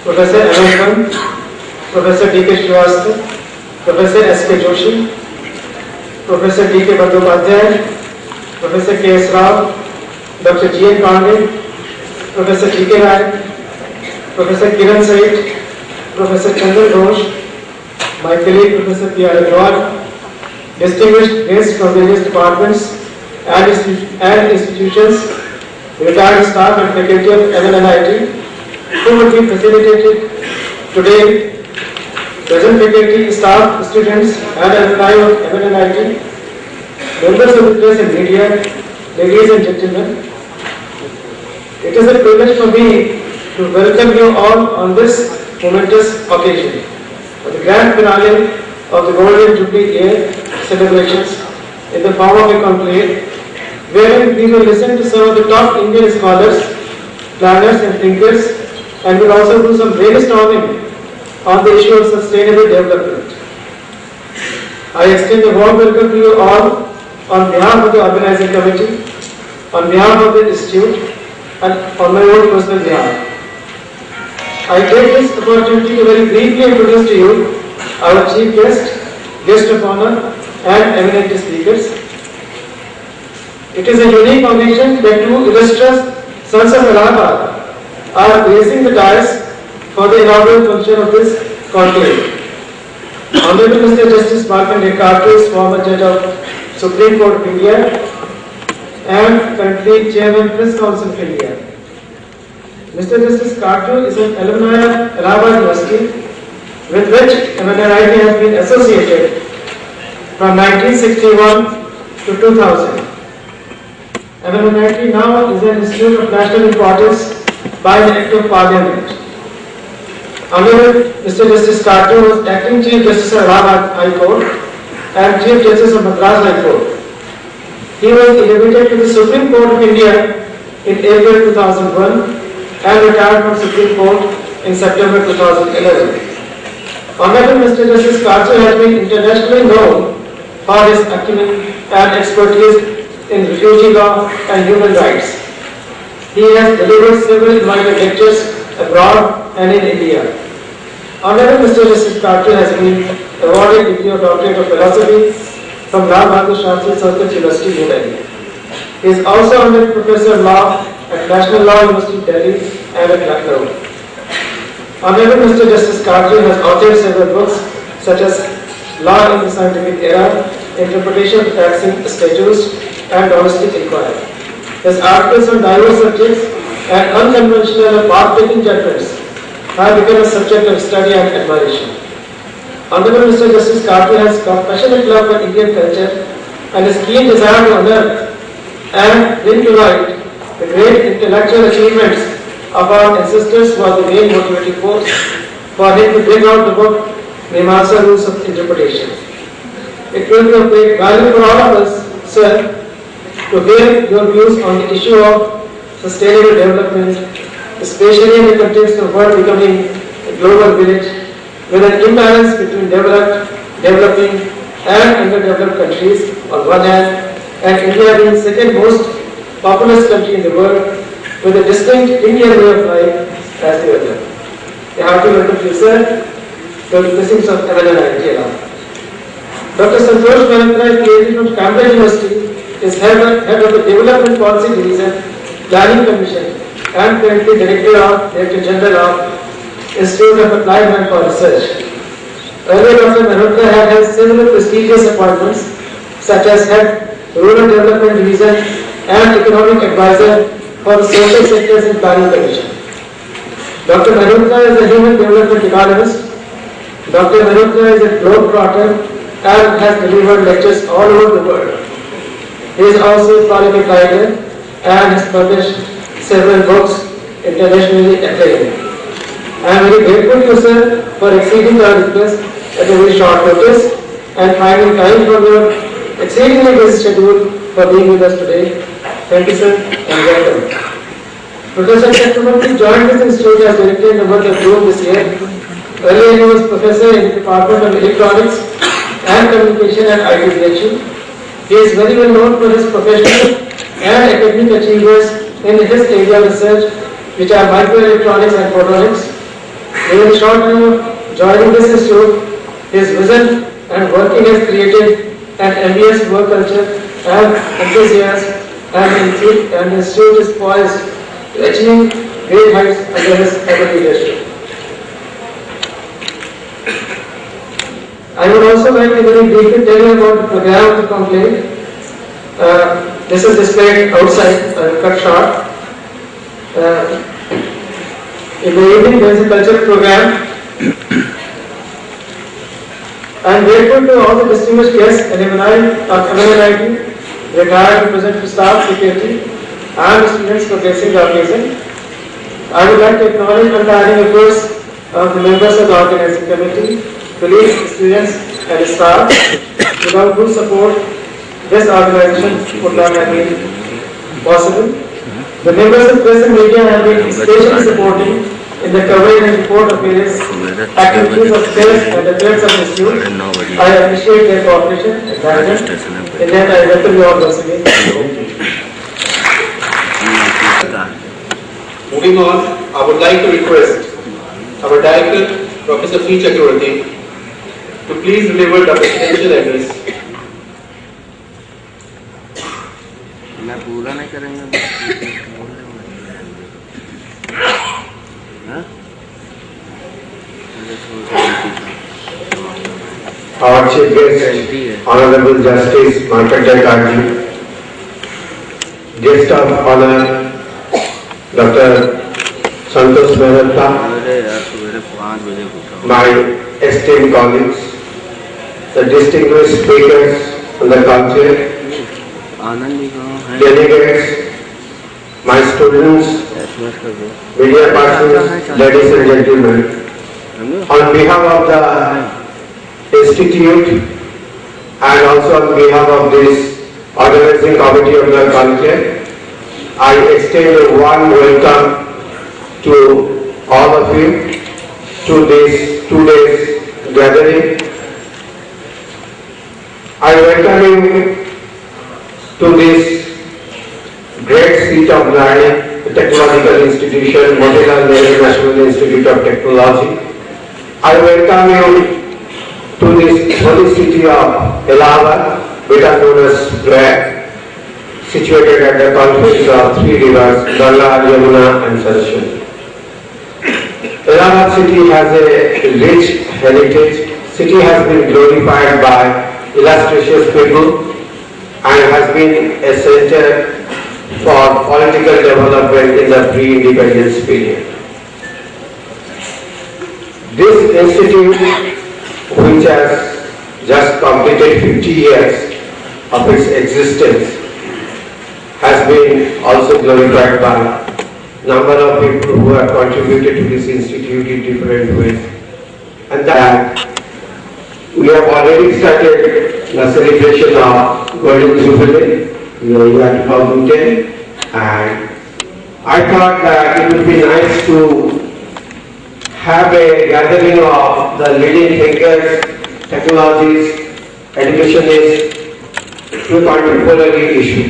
Professor Anand, Professor D.K. Srivastava, Professor S.K. Joshi, Professor D.K. Bandyopadhyay, Professor K.S. Rao, Dr. G.N. Pandey, Professor G.K. Rai, Professor Kiran Said, Professor Chandan Ghosh, my colleague Professor P.R. Agrawal, distinguished guests from various departments and institutions, retired staff and faculty of MNNIT, who will be facilitated today, present faculty, staff, students, and alumni of MNNIT, members of the press and media, ladies and gentlemen. It is a privilege for me to welcome you all on this momentous occasion for the grand finale of the Golden Jubilee Year celebrations in the form of a conclave, wherein we will listen to some of the top Indian scholars, planners and thinkers, and will also do some brainstorming on the issue of sustainable development. I extend a warm welcome to you all on behalf of the organizing committee, on behalf of the institute, and on my own personal behalf. I take this opportunity to very briefly introduce to you our chief guest of honor, and eminent speakers. It is a unique occasion that two illustrious sons of Allahabad are gracing the dais for the inaugural function of this conclave. Honorable Mr. Justice Markandeya Karthik, former judge of Supreme Court of India and currently Chairman Press Council of India. Mr. Justice Karthik is an alumni of Allahabad University, with which MNNIT has been associated from 1961 to 2000. MNNIT now is an institute of national importance by the Act of Parliament. Honorable Mr. Justice Karthik was acting Chief Justice of Allahabad High Court and Chief Justice of Madras High Court. He was elevated to the Supreme Court of India in April 2001 and retired from Supreme Court in September 2011. Honorable Mr. Justice Karthik has been internationally known for his acumen and expertise in refugee law and human rights. He has delivered several invited lectures abroad and in India. Honorable Mr. Justice Karthik has been awarded degree of Doctorate of Philosophy from Ram Bahadur Shastri Sanskrit University, New Delhi. He is also honorary Professor of Law at National Law University, Delhi and at Lucknow. Honorable Mr. Justice Karthik has authored several books such as Law in the Scientific Era, Interpretation of Taxing Statutes, and Domestic Inquiry. His articles on diverse subjects and unconventional and path-taking judgments have become a subject of study and admiration. Honorable Mr. Justice Karthik has passionate love for Indian culture and his keen desire to unearth and bring to light the great intellectual achievements of our ancestors was the main motivating force for him to bring out the book Mimamsa Rules of Interpretation. It will be of great value for all of us, sir, to hear your views on the issue of sustainable development, especially in the context of the world becoming a global village with an imbalance between developed, developing and underdeveloped countries on one hand, and India being the second most populous country in the world with a distinct Indian way of life as the other. A hearty welcome to you, sir, to the blessings of MNNIT. Dr. Santosh Mahantara, PhD from Cambridge University, is head of the Development Policy Division, Planning Commission, and currently Director General of Institute of Applied Manpower Research. Earlier, Dr. Mahantara had held several prestigious appointments, such as Head Rural Development Division and Economic Advisor for the social sectors in Planning Commission. Dr. Mahantara is a human development economist. Dr. Mahantara is a globetrotter and has delivered lectures all over the world. He is also a prolific writer and has published several books internationally acclaimed. I am very grateful to you, sir, for exceeding our request at a very short notice and finding time from your exceedingly busy schedule for being with us today. Thank you, sir, and welcome. Professor Chakraborty joined this institute as director in the month of June this year. Earlier, he was professor in the Department of Electronics and Communication at ITBHU. He is very well known for his professional and academic achievements in his area of research, which are microelectronics and photonics. In a short time of joining this institute, his vision and working has created an ambitious work culture and enthusiasm, and the institute is poised to achieve great heights under his able leadership. I would also like to very briefly tell you about the program of the conclave. This is displayed outside, cut short. In the evening there is a cultural program. I am grateful to all the distinguished guests and alumni, retired and present staff, security, and the students for gracing the occasion. I would like to acknowledge the untiring efforts of the members of the organizing committee, colleagues, students, and staff, without whose support this organization would not have been possible. The members of press and media have been especially supporting in the coverage and report of various activities of sales and affairs of the institute. I appreciate their cooperation and guidance. In that, I welcome you all once again. Moving on, I would like to request our Director, Professor P. Chakravarti, to please deliver the presidential address. Our Chief Guest, Honorable Justice Markandeya Karji, Guest of Honor, Dr. Santosh Mehta, my esteemed colleagues, the distinguished speakers on the conclave, delegates, my students, media persons, ladies and gentlemen, on behalf of the Institute and also on behalf of this organizing committee of the conclave, I extend a warm welcome to all of you to this 2 days gathering. I welcome you to this great seat of learning, the Technological Institution, Motilal Nehru National Institute of Technology. I welcome you to this holy city of Allahabad, better known as Prague, situated at the confluence of three rivers, Ganga, Yamuna and Saraswati. Allahabad city has a rich heritage. City has been glorified by illustrious people and has been a center for political development in the pre-independence period. This institute, which has just completed 50 years of its existence, has been also glorified by number of people who have contributed to this institute in different ways. And that we have already started the celebration of Golden Jubilee in the year 2010, and I thought that it would be nice to have a gathering of the leading thinkers, technologists, educationists to a contemporary issue.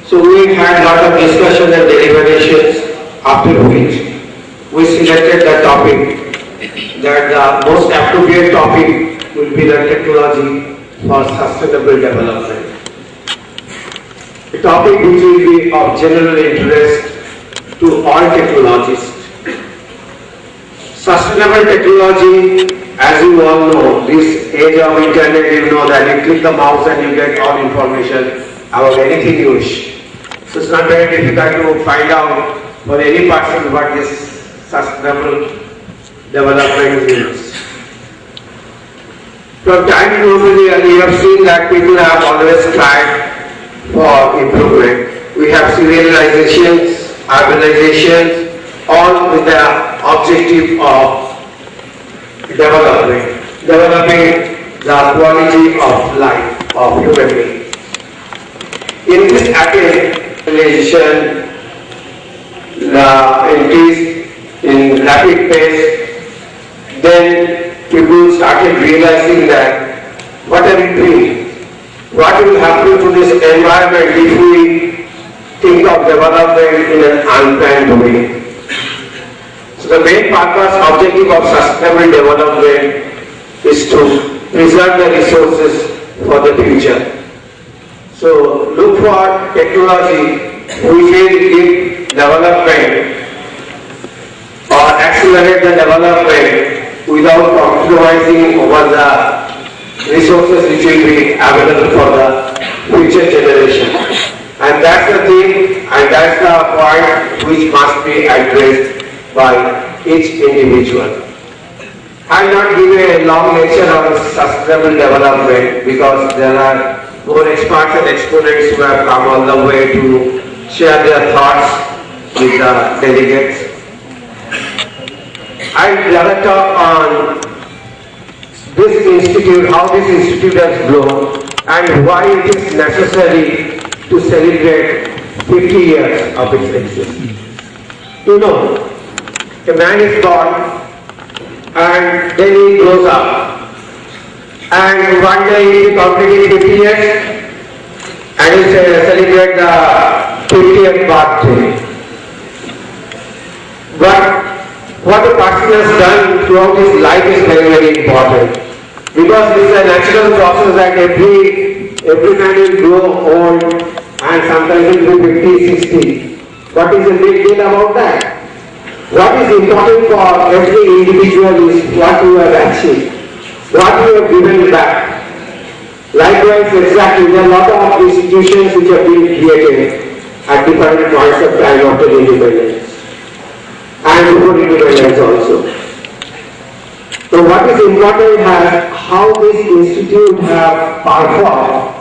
So we had a lot of discussion and deliberations, after which we selected the topic that the most appropriate topic will be the technology for sustainable development. A topic which will be of general interest to all technologists. Sustainable technology, as you all know, this age of internet, you know that you click the mouse and you get all information about anything you wish. So it's not very difficult to find out for any person what this sustainable development means. From time immemorial, we have seen that people have always tried for improvement. We have civilizations, urbanizations, all with the objective of developing the quality of life of human beings. In this acceleration, the increase in rapid pace, then people started realizing that what are we doing? What will happen to this environment if we think of development in an unplanned way? So the main purpose, objective of sustainable development is to preserve the resources for the future. So look for technology which will give development or accelerate the development without compromising over the resources which will be available for the future generation. And that's the thing and that's the point which must be addressed by each individual. I will not give a long lecture on sustainable development because there are more experts and exponents who have come all the way to share their thoughts with the delegates. I would rather talk on this institute, how this institute has grown and why it is necessary to celebrate 50 years of its existence. You know, a man is born and then he grows up. And one day he completed 50 years and he celebrate the 50th birthday. But what the person has done throughout his life is very, very important. Because it is a natural process that every man will grow old and sometimes it will be 50, 60. What is the big deal about that? What is important for every individual is what you have achieved, what you have given back. Likewise, exactly, there are a lot of institutions which have been created at different points of time after independence and before independence also. So what is important is how this institute have performed.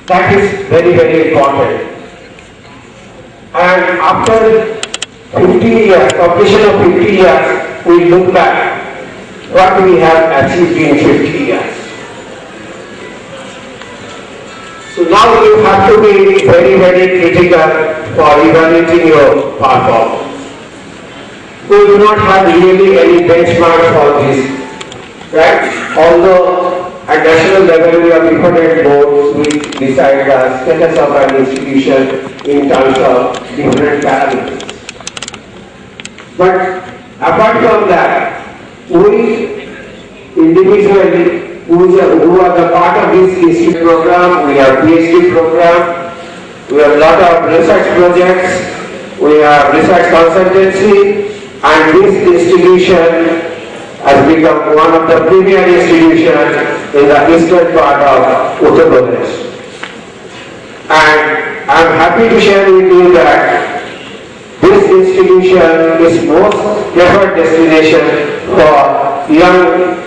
That is very, very important. And after 50 years, completion of 50 years, we look back what we have achieved in 50 years. So now you have to be very, very critical for evaluating your performance. We do not have really any benchmark for this, right? Although at national level we have different boards which decide the status of an institution in terms of different parameters. But apart from that, we individually who are the part of this institute program, we have PhD program, we have a lot of research projects, we have research consultancy, and this institution has become one of the premier institutions in the eastern part of Uttar Pradesh. And I am happy to share with you that this institution is most preferred destination for young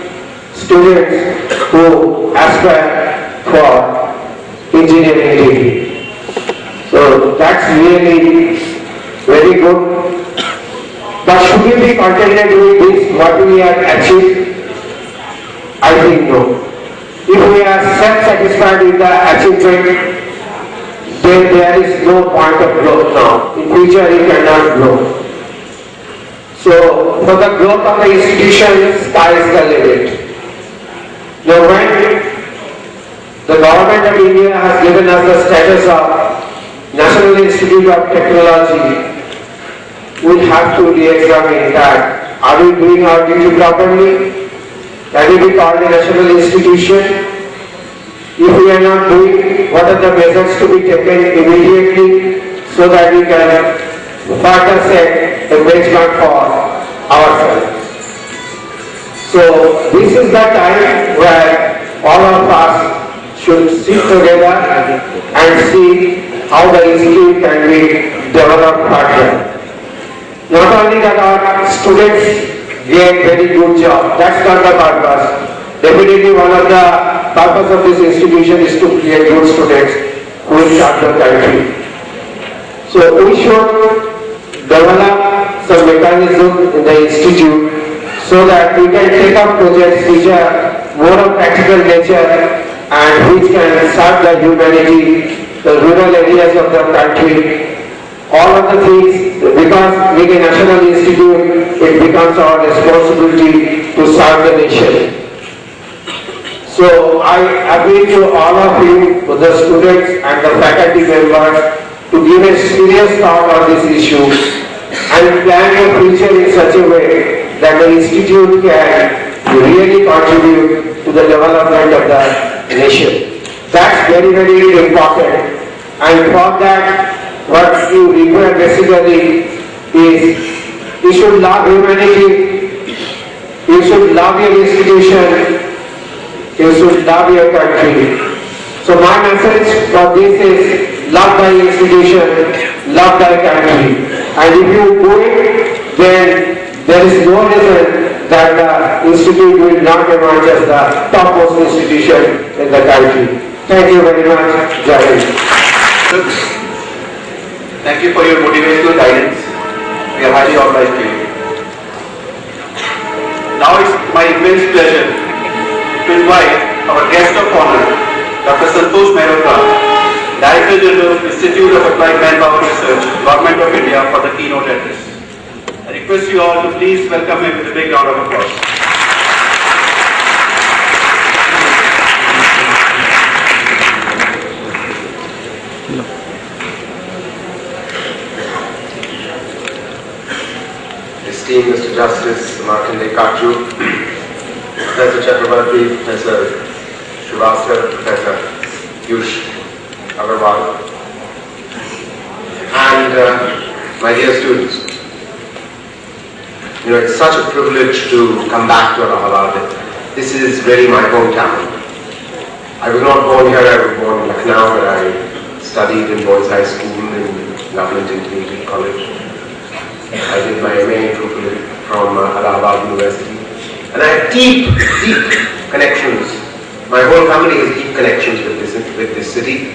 students who aspire for engineering degree. So that's really very good. But should we be contented with this, what we have achieved? I think no. If we are self-satisfied with the achievement, then there is no point of growth now. In future it cannot grow. So for the growth of the institution, sky is the limit. Now when the government of India has given us the status of National Institute of Technology, we have to re-examine that. Are we doing our duty properly? Can it be called a national institution? If we are not doing, what are the measures to be taken immediately so that we can further set a benchmark for ourselves? So this is the time where all of us should sit together and see how the institute can be developed further. Not only that our students get very good job, that's not the purpose. Definitely one of the purpose of this institution is to create good students who will serve the country. So we should develop some mechanism in the institute so that we can take up projects which are more of practical nature and which can serve the humanity, the rural areas of the country. All of the things, because being a national institute, it becomes our responsibility to serve the nation. So I appeal to all of you, the students and the faculty members, to give a serious thought on this issue and plan your future in such a way that the institute can really contribute to the development of the nation. That's very, very important. And for that, what you require basically is you should love humanity, you should love your institution, you should love your country. So my message for this is love thy institution, love thy country. And if you do it, then there is no reason that the institute will not emerge as the topmost institution in the country. Thank you very much. Jai Hind. Thank you for your motivational guidance. We are highly obliged to you. Now it's my immense pleasure to invite our guest of honor, Dr. Santosh Mehrotra, Director General, Institute of Applied Manpower Research, Government of India, for the keynote address. I request you all to please welcome him with a big round of applause. Esteemed Mr. Justice Markandeya Katru, Professor Chakrabarti, Professor Srivastava, Professor Yush Agarwal, and my dear students, it's such a privilege to come back to Allahabad. This is really my hometown. I was not born here, I was born in Lucknow, where I studied in Boys High School in Government Intermediate College. I did my MA in Conclave from Allahabad University. And I have deep, deep connections. My whole family has deep connections with this city.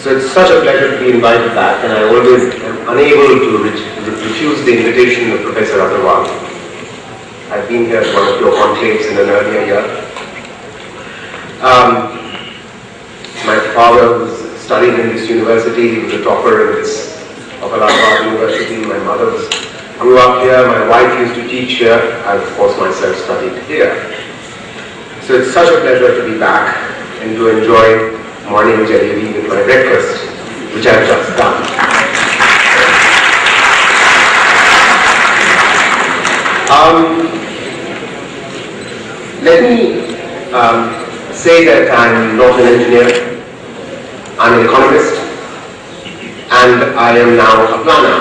So it's such a pleasure to be invited back, and I always am unable to refuse the invitation of Professor Agarwal. I've been here at one of your conclaves in an earlier year. My father studied in this university. He was a topper of Allahabad University. My mother grew up here. My wife used to teach here. I, of course, myself studied here. So it's such a pleasure to be back and to enjoy morning jalebi with my breakfast, which I've just done. Let me say that I'm not an engineer. I'm an economist, and I am now a planner.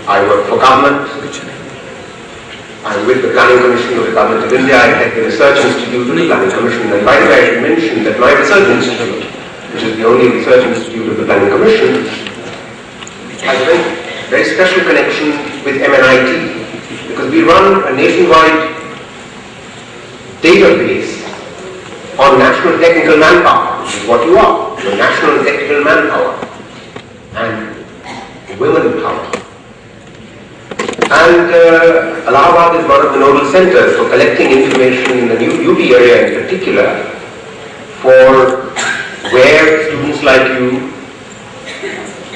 I work for government. I'm with the Planning Commission of the Government of India. I head the Research Institute of the Planning Commission. And by the way, I should mention that my Research Institute, which is the only research institute of the Planning Commission, has a very special connection with MNIT, because we run a nationwide database on national technical manpower, which is what you are, the national technical manpower, and women power. And Allahabad is one of the nodal centers for collecting information in the UP area in particular, for where students like you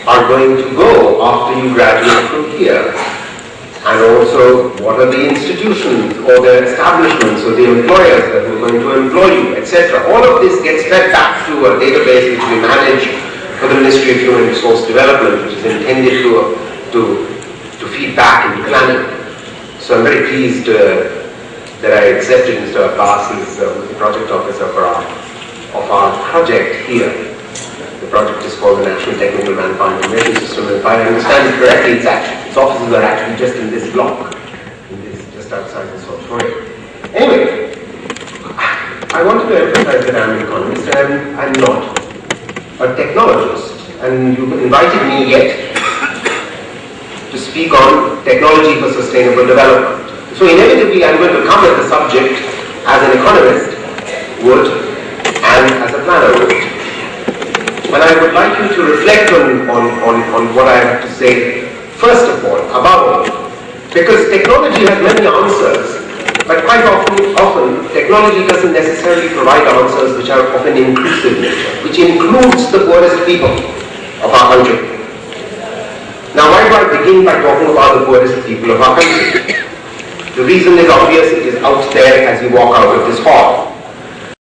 are going to go after you graduate from here. And also, what are the institutions or the establishments or the employers that are going to employ you, etc. All of this gets fed back to a database which we manage for the Ministry of Human Resource Development, which is intended to feed back into planning. So I'm very pleased that I accepted Mr. Abbas as the project officer of our project here. The project is called the National Technical Manpower Information System, and if I understand it correctly, its offices are actually just in this block, just outside this auditorium. Anyway, I wanted to emphasize that I'm an economist and I'm not a technologist, and you invited me yet to speak on technology for sustainable development. So inevitably I'm going to come at the subject as an economist would and as a planner would. And I would like you to reflect on what I have to say, first of all, above all, because technology has many answers, but quite often technology doesn't necessarily provide answers which are of an inclusive nature, which includes the poorest people of our country. Now, why do I begin by talking about the poorest people of our country? The reason is obvious. It is out there as you walk out of this hall.